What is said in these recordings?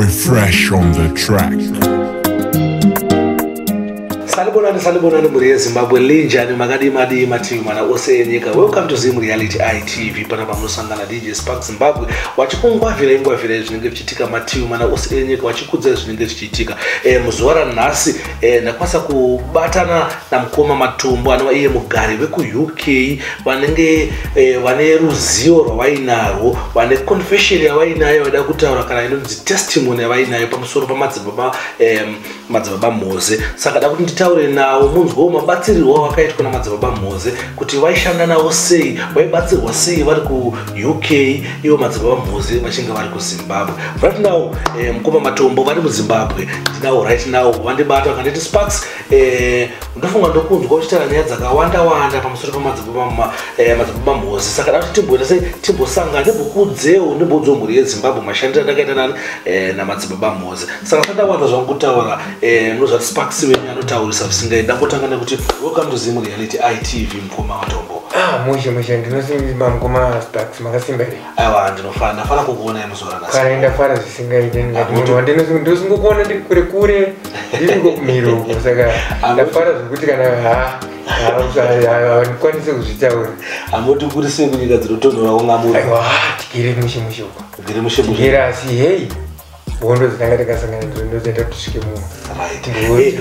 boy Fresh on the track. Salibonani muri yeZimbabwe linjani makadi mativi mana ose enyika. Welcome to Zim Reality ITV pana pamunosangana DJ Spark Zimbabwe wachikungwavira ingwavira zvinenge vichiitika mativi mana ose enyika wachikudza zvinenge vichiitika. Muzuva ranhasi ndakwasa kubatana namukoma Matombo anova iye mugari weku UK vanenge vane ruzivo rwavainarwo, vane confession yavainayo vada kutaura kana inonzi testimony yavainayo pamusoro pamadzibaba Mhoze. Saka da kuti nditaure nawo munzwewo mabatsirirwo wakaitwa namadzibaba Mhoze kuti vaishanda nawo sei, vaibatsirwa sei vari ku UK ivo madzibaba Mhoze vachinge vari ku Zimbabwe. Right now mukoma Matombo vari muZimbabwe ndinawo right now vandibata vakanditi Sparks ndofunga ndokunzwa uchitaura nyaya dzakawanda pamusoro pamadzibaba Mhoze. Saka da kuti timboenda sei timbosangana ndimbokudzewo ndimbodzowo mhuri yeZimbabwe mashandiro andakaita nani namadzibaba Mhoze. Saka sandawanza zvangu kutaura nozvati Sparks wenyu anotaurisa visingaiti. Ndangotanga nekuti welcome to Zim Reality ITV mukoma Matombo. Mushe ndinosimba mukoma Sparks makasimba here. Aiwa ndinofana kukuona muzuva ranhasi. Kana ndafara zvisingaiti ndosingokuona ndiri kure ndiri kumiro saka ndafara zvekuti kana ndikwanise kuzvitaura. Hamoti kuri sei kunyika dzinotonhora kungamura. Aiwa tikiri mushe uko. Ndiri mushe. Tikiri asi hey bondo dzitanga takasangana ndozoenda kusvike muno. Right.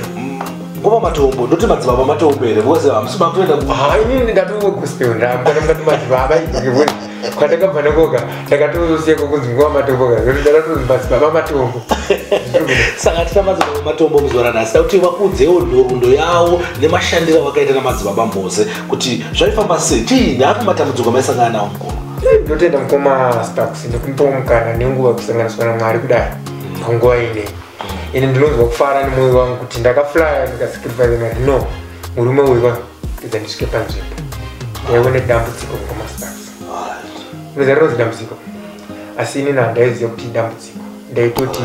Ngoma Matombo ndoti madzibaba Matombo here because hamusiba kuenda inini ndatowo gospel ndamukati madzibaba ngekuti kwandakabva ndakoga ndakatozosiyako kunzi ngoma Matombo kuti ndakatozi madzibaba Matombo. Saka tina madzibaba Matombo muzuva ranhasi da kuti vakudzewo nhoroondo yavo nemashandiro vakaita namadzibaba Mhoze kuti zvaifamba sei, chiini api matambudziko maisangana nawo mukoma. Ndotenda mukoma Sparks ndikumupawo mukana nenguva kusanganiswa naMwari kudai panguva ineyi. Ini ndinonzwa kufara nemwoyo wangu kuti ndakaflya ndikasacrifice ngati no murume uyu ndidza ndisvike panzvimbo yaione dambudziko mukoma Sparks. Ndozarinozi dambudziko asi inini handaiziva kuti dambudziko ndaitoti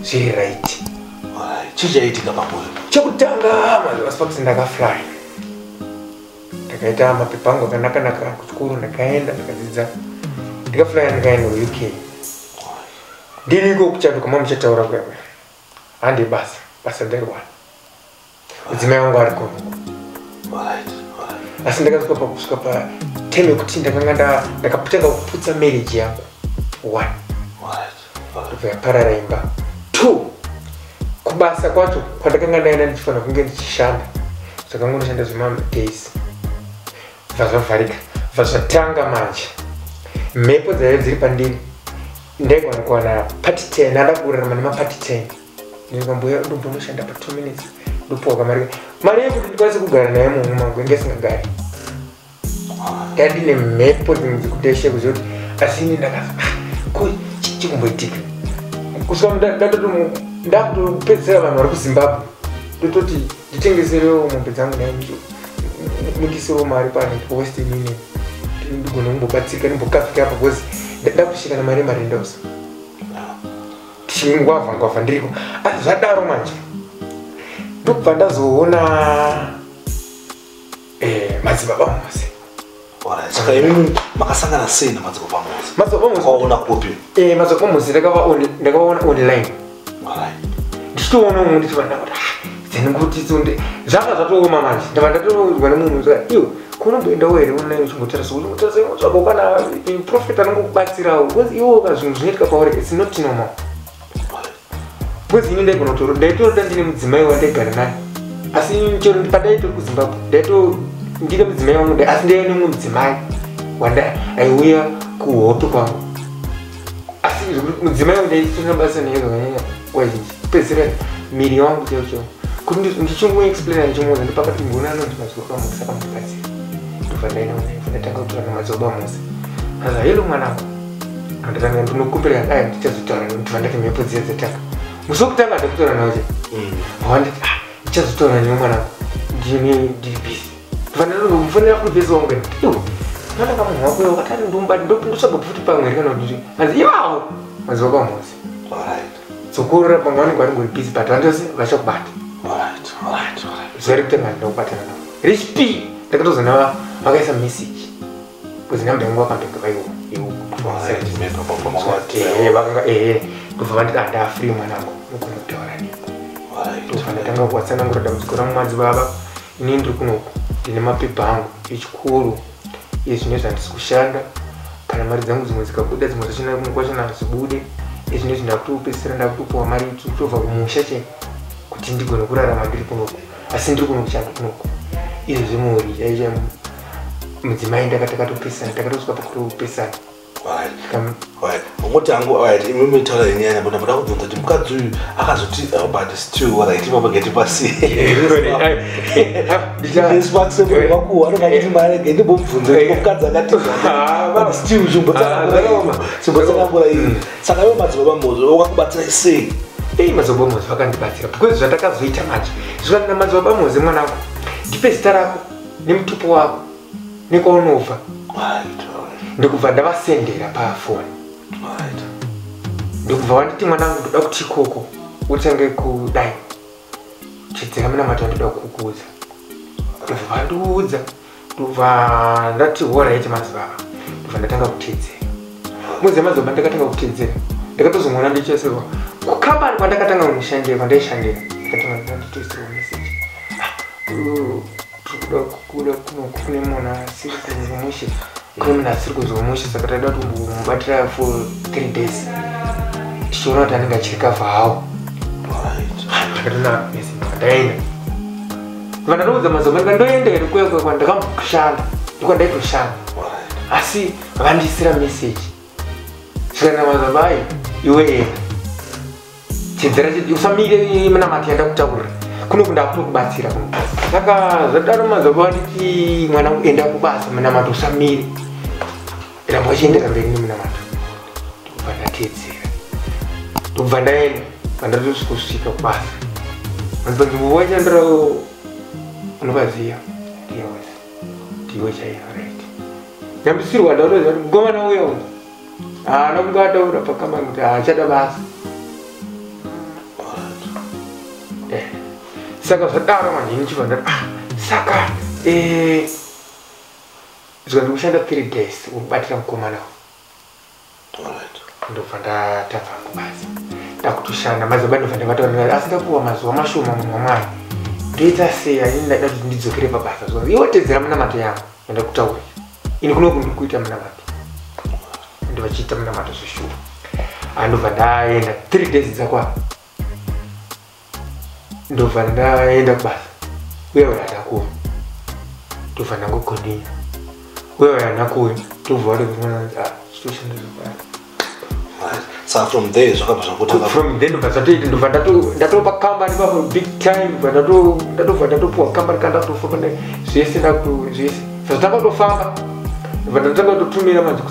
zviri right. Chii chaitika pamwoyo? Chekutanga mazuva Sparks ndakaflya ndakaita mapepa angu akanaka kuchikoro ndakaenda ndikadzidza ndikaflya ndikaenda kuUK. Ndiriko kuchanduka muchataura kwekwe handi basa ndarwana mudzimai wangu ari kuno. Asi ndakasvika pakusvika patime yekuti ndakanga ndakatanga kuputsa marriage yangu 1 ndobva yaparara imba. 2 kubasa kwacho kwandakanga ndaenda ndichifanira kunge ndichishanda zvakangonoshanda zvemadays bva zvavharika bva zvatanga manje mhepo dzaive dziri pandiri ndaigona kuwana pati 10 anda kurarama nemapati 10 ndikamboya ndombonoshanda pa 2 minutes ndopuwa mari yekuti ndikwanise kugara naye munhu mangu ngesingagari ndandine mhepo dzekudeshe kuziva kuti asi ini ndakafa chikumboitika kusvika ndakutopedzisira vanhu vari kuZimbabwe ndototi nditengeserewo mombe dzangu naye mundisewo mari pane Western Union ndigone kumbobatsirika ndimbokafika apa because ndakusvika namari yemarendosa ngwavha ndiriko. Asi zvadaro manje ndobva ndazoona madzibaba Mhoze. Saka imimi makasangana sei namadzibaba Mhoze? Madzibaba Mhoze waona kupi? Madzibaba Mhoze ndakavaona online. Ndichitoona umwe ndichiti kuti zvanga zvatooma manje ndava ndatonzwa nemunhu iwe kunomboendawo here online uchingotarisa tsvako kana profit anongokubatsirawo because iwo zvinhu zvinoitika kwauri it's not normal. Because ini ndaitoda ndine mudzimai wandaigara naye asi chero pandaitori kuZimbabwe ndine mudzimai wangu asi ndaiva nemumwe mudzimai aiuya kuhope kwangu asi mudzimai wangu ndaitora basa naye zvakanyanya wazhinji kupedzisira miri wangu chaicho kuti ndichingoexplaina ndichimudza ndipakati ngona anonzi madzibaba Mhoze saka mubatsira ndobva ndatanga kutora namadzibaba Mhoze. Aza helo mwanangu ndatanga ndinokumbira dai ndichazotaura nekuti vandati mhepo dziya dzatanga musokutanga ndakutora nawo wanditi ndichazotaura newe mwanangu ndiri busy ndinofanira kubvesa wangu ndatanga munhu wako wakatari ndotsvaga futi pamwe kana kuti anzi iwawo madzibaba Mhoze sokurora pamwe vanenge vari ngori busy but vandose vachakubata zviri kutanga ndakubatana navo richipi ndakatozona vakaisa message kuti namba yangu vakambeka vaiwo kubva vandida ndafree mwanangu nogona kutaura nemi ndobva ndatanga kuwatsanangura dambudziko rangu madzibaba ini ndiri kunoku ndine mapepa angu echikoro izvine zvandisi kushanda kana mari dzangu dzimwe dzikabuda dzimwe dzachina kunokwachana hadzibude izvine zvindakutopedzisira ndakutopiwa mari tobva kumusha cheni kuti ndigone kurarama ndiri kunoku asi ndiri kuno kushanda kunoku izvo zvemori chaicha mudzimai ndakatakatopesana takatosvika pakutopesana ungoti hangu imi mitaura inyanya bona muda kubvunza kuti mukadzi uyu akazoti but still waraiti mapageti pasivakuwa anongati mari gendibomubvunza mukadzi akati but still chimbotsanangura iyi saka ivo madzibaba mozo wakakubatsira sei madzibaba mozo vakandibatsira because zvatakazoita manje zvikati madzibaba mozo mwanangu ndipe zita rako nemutupo wako nekwaunobva ndikubva ndavasendera pafoni ndikubva wanditi mwanangu ndoda kuti ikoko utange kudai chidzera munamato ndoda kukuudza ndobva vandiudza ndobva ndati alright madzibaba ndobva ndatanga kuteedzera mudzi madzibaba ndakatanga kuteedzera ndakatozomona ndichesirwa kukambani kwandakatanga kunishandira kwandaishandira ndakatanga ndatoisirwa meseji kuda kune munhu asiri kuzomusha kune munhu asiri kuzomusha saka taida kumubatira for 3 days tichiona kuti anenge achirikavha hawo ndakatona meseji ndaenda vandatoudza mazomari ndoenda here kuya kwandakambokushanda ndikwandaitoshanda asi vandisira meseji svikana mazabai iwe enda chidzera usamire munamati yanda kutaurira kuno kunda kutokubatsira saka zvadaro mazaba nditi mwanangu enda kubasa munamato usamire ramba uchiendera mberi nemunamato ndobva ndateedzera ndobva ndaenda vandatosvikusvika kubasa vanzvanzvimbo wachandira unovaziva ndiwe chaiva right nyambisirwa ndaurauza kuti mukomana uya uyu haana kunge ataura pakamani kuti haachada basa saka zvadaro manje ndichibva ndati saka zvika ndikushanda 3 days ukubatira mukomana ndobva ndatanga kubasa ndakutoshanda mazaba ndobva ndakataurira asi ndapuwa mazuva mashoma munhu wamwari ndoita sei ani ndaida kuti ndidzokere pabasa zuva iwotedzera munamato yangu yandakutaurira ini kunoku ndikuita munamato ndivachiita munamato zvishuru andobva ndaenda 3 days dzakwa ndobva ndaenda kubasa uye uya ndakuya ndobva ndangokondinya uye uya ndakuya ndobva wari chitoshanda zvakare saka from there zvakabva zvakutanga from there ndobva zvatoita ndobva ndatopa kambani papo big time ndobva ndatopuwa kambani kandatofamba zvese zvese zvazvatanga kutofamba ndobva ndatanga kutotumira manje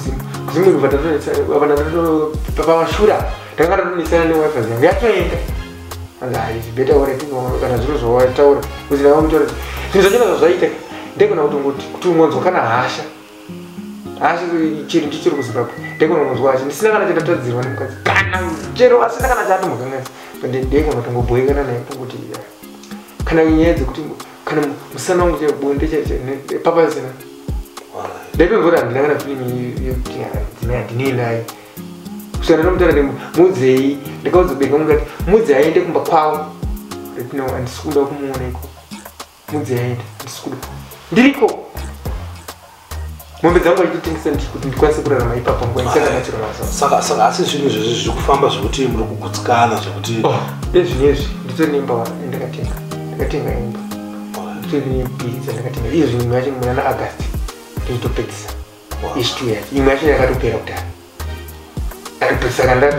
kuzimu ndobva ndatopamashure ndakanga ndatonesana newifi yangu yatoenda zvibeta kana zviro zvawataura kuti ndavamutora zvinhu zvachona zvazvaita ndegona kuti ungonzwa kana hasha chiri ndichiri kuzimbabwe ndegona kungonzwa hasha ndisina kana chatadzirwa nemukadzi kana chero asina kana chatombokanganisa ndegona kutongobhoekana naye kuti kana nyaya dzekuti kana musana wangu chabonde papazina ndaitomvura handina kana filimu yekuti handinei naye kusana nomutara mudzei ndakauzobereka mungati mudzei aende kumba kwavo retino handisi kuda kumuona iko mudzei aende handisi kuda ndiriko mombe dzangu achitotengesa kuti ndikwanise kurarama ipapo nguva ndisanganachiro mazuva saka asi zvinhu izvozvi zviri kufamba zvekuti muri kugutsikana zvekuti ezvinezvi nditori neimba ndakatenga imba nditori nebhiri dzandakatenga iyo zvinhu yacho muna naagasti nditopedzisa ichi2 yacho imwe yacho yakatopera kudhara saka ndati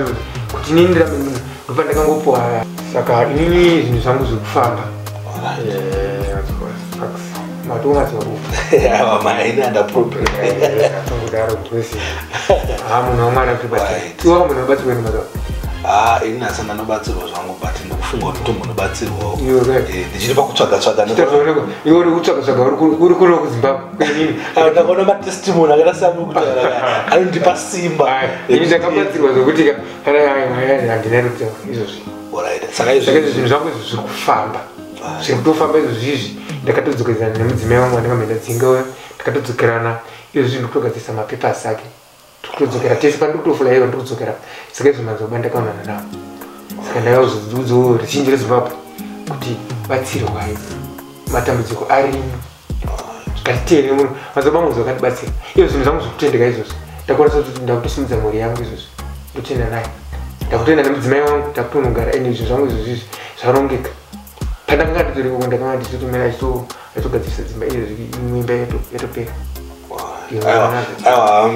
kuti inini ndirame ndobva ndakangopuwa saka inini zvinhu zvangu zviri kufamba maini andaprotongodaro kwese munhu wamwana iwaka munhu anobatsirwa nemazava ini nasi ndanobatsirwa zvangu but ndikufunga kuti mutombo unobatsirwawo ndichiri pakutsvaga-tsvaga iwe uri kutsvaga-tsvaga uri kuno kuzimbabwe kwenini ndakaona matestimoni akaita seamuri kutaura anondipa simba ini ndakabatsirwa zvokuti kana handinari kutaura izvozvi saka zvinhu zvangu izvi zviri kufamba zviri kutofamba izvozvizvi ndakatodzokedzana nemudzimai wangu wandingamenda dzinga uya ndakatodzokerana izvozvi ndikutogadzisa mapepasi ake kutodzokera tese pandikutofulaiwa ndikudzokera saka izvo manzobanda kaunana navo saka ndakauzoudzawo ruzhinji rezimbabwe kuti batsirwai matambudziko arimo ngatitene munhu mazobamwe zokandibatsira iyo zvinhu zvangu zvokutendeka izvozvo ndakwanisa kuti ndakutosimudza mhuri yangu izvozvo ndotenda naye ndakutenda nemudzimai wangu ndakutonogara ene izvo zvangu izvozvizvi zvarongeka pandakanga nditoriko ndakanga ndichitomira achitogadzirisa dzimba izvozvi imwimba yatopera aiwa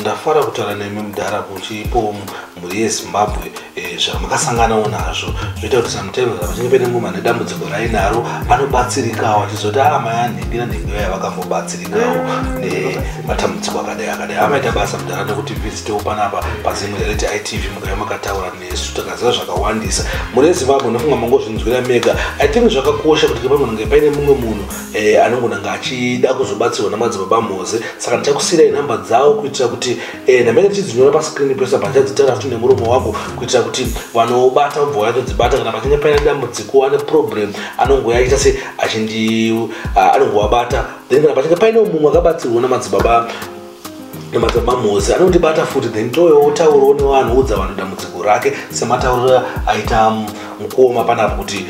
ndafara kutaura nemi mudhara kuchipo mhuri yezimbabwe zvamakasanganawo nazvo zvoita kuti samutaimes pachinge paine ngoma nedambudziko rainaro anobatsirikawo achizoti mayanhingina nhingiyo yavakambobatsirikawo nematambudziko akadai amaita basa mudhara nekuti visitewo panapa pazimu reality itv mukaiva makataura nesu takaziva zvakawandisa mhuri yezimbabwe nofunga mangozvinzwira mega I think zvakakosha kuti pamunenge paine mumwe munhu anongonanga achida kuzobatsirwa namadzibaba mhoze saka ndichakusiyirai nhamba dzawo kuitira kuti namene tichidzinyora paskrini pesa pandichadzitaura futi nemuromo wangu kuitira kuti vanobata ubva watodzibata kana pachinge paine dambudziko ane problem anongoyaita se anongovabata then kana pachinge paine mumwe akabatsirwa namadzibaba mhozi anondibata futi then toyo tauro nevanhu udza vanhu dambudziko rake sematauriro aita mukoma panapo kuti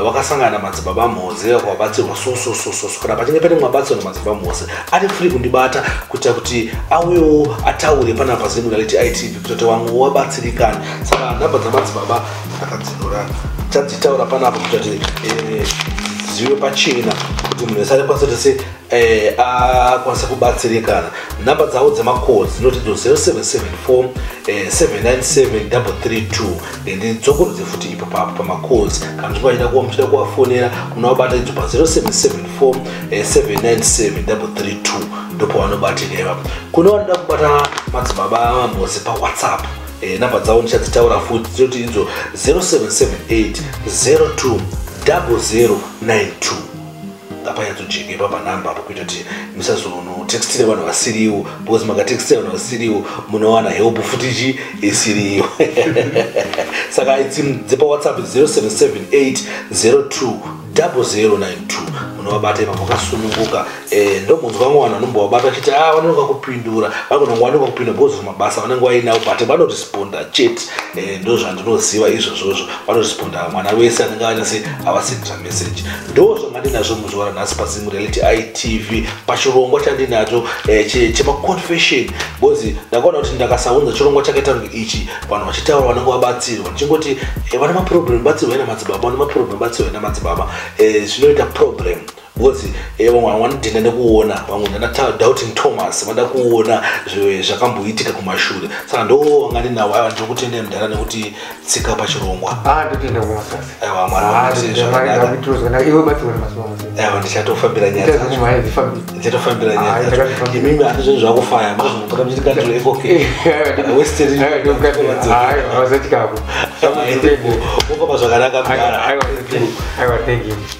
wakasangana madzibaba mhozi wakabatsirwa so kana pachinge paine mwabatsirwa namadzibaba mhozi ari free kundibata kuitira kuti auyewo ataure panapa pazimu reality itv kuita kuti vamwe wabatsirikana saka nhamba dzamadzibaba akadzidora tadzitaura panapa kuita kuti zive pachena kuti munhu wese akwanisa tese akwanisa kubatsirikana nhamba dzavo dzemacodes dzinoti 0774 797 ndidzokorudze futi ipo papo pamacodes kana muchida kuvafonera munavabata idzo pa 0774 797 ndopo vanobatireva kune vanoda kubata madzibaba mhozi pawhatsapp nhamba dzavo ndichadzitaura futi dzinoti idzo 0778 02 0092 apa yadzojekeba panhamba apo kuita kuti musazonotextire vanhu vasiriwo because makatextira vanhu vasiriwo munowana help futi isiriwo saka dzepawhatsapp 0778 02 0092 munovabata ipapo vakasununguka ndomunzwa vamwe vanhu vanombovabata vachiti vanonoka kupindura vanonoka kupindura because mabasa vanenge vainawo but vanoresponda chete ndo zvandinoziva izvozvozvo vanoresponda mwana wese anenge anyase avasendera message ndo zvangandinazvo muzuva ranhasi pazimu reality itv pachirongwa chandinacho chemaconfession because ndakaona kuti ndakasaunza chirongwa chakaita kunge ichi vanhu vachitaura vanenge vabatsirwa ndichingoti vana maproblem batsirwa ina madzibaba vana maproblem batsirwa ina madzibaba zvinoita problem because vamwe vanodhinda nekuona vamwe doubting Thomas vanoda kuona zvakamboitika kumashure saka ndo wanga ndinawo aiwa ndokutendea mudhara nekuti tsika pachirongwa ndotenda kumasasa aiwa aiwa ndichatofambira nyaya ndichatofambira nyaya imimi handizvo zvakufaya makazvinotora muchitikati ekokei western aiwa ukapa zvakanaka mudhara aiwa thank you